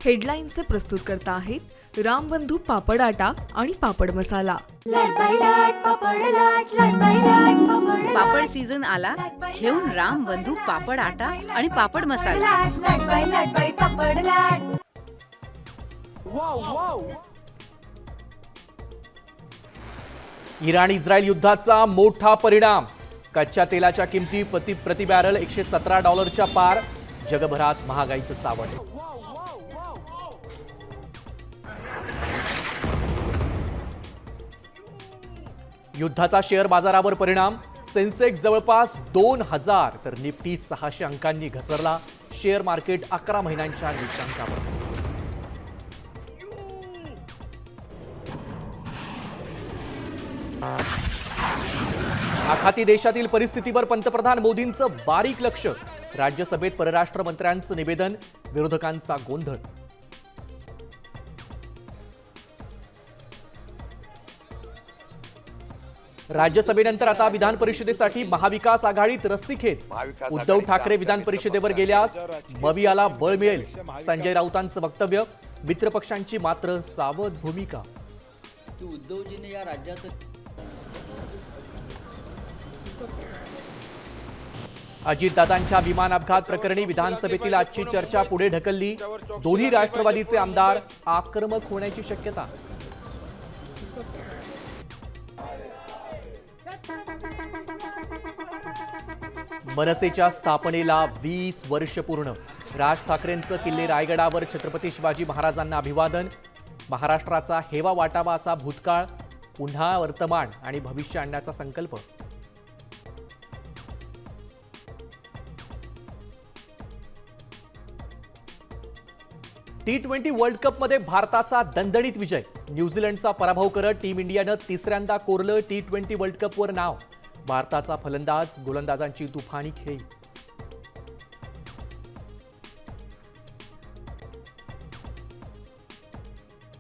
हेडलाईनचे प्रस्तुतकर्ता आहेत रामबंधू पापड आटा आणि पापड मसाला। पापड सीझन आला, घेऊन रामबंधू पापड आटा आणि पापड मसाला। इराण इस्रायल युद्धाचा मोठा परिणाम। कच्च्या तेलाच्या किमती प्रति बॅरल $117च्या पार। जगभरात महागाईचं सावट। युद्धाचा शेअर बाजारावर परिणाम। सेन्सेक्स जवळपास 2000 तर निफ्टी 600 अंकांनी घसरला। शेअर मार्केट 11 महिन्यांच्या नीचांकावर। आखाती देशातील परिस्थितीवर पंतप्रधान मोदींचं बारीक लक्ष। राज्यसभेत परराष्ट्र मंत्र्यांचं निवेदन। विरोधकांचा गोंधळ। राज्यसभेनंतर आता विधान परिषदेसाठी महाविकास आघाडीत रस्सीखेच। उद्धव ठाकरे विधान परिषदेवर गेल्यास मवियाला बळ मिळेल। संजय राऊतांचं वक्तव्य। मित्रपक्षांची मात्र सावध भूमिका। उद्धवजीने या राज्याचं अजितदादांच्या विमान अपघात प्रकरणी विधानसभेतील आजची चर्चा पुढे ढकलली। दोन्ही राष्ट्रवादीचे आमदार आक्रमक होण्याची शक्यता। मनसेच्या स्थापनेला 20 वर्ष पूर्ण। राज ठाकरेंचं किल्ले रायगडावर छत्रपती शिवाजी महाराजांना अभिवादन। महाराष्ट्राचा हेवा वाटावा असा भूतकाळ, पुन्हा वर्तमान आणि भविष्य आणण्याचा संकल्प। T20 वर्ल्ड कप मध्ये भारताचा दणदणीत विजय। न्यूझीलंडचा पराभव करत टीम इंडियानं तिसऱ्यांदा कोरलं T20 वर्ल्ड कपवर नाव। भारताचा फलंदाज गोलंदाजांची तुफानी खेळी।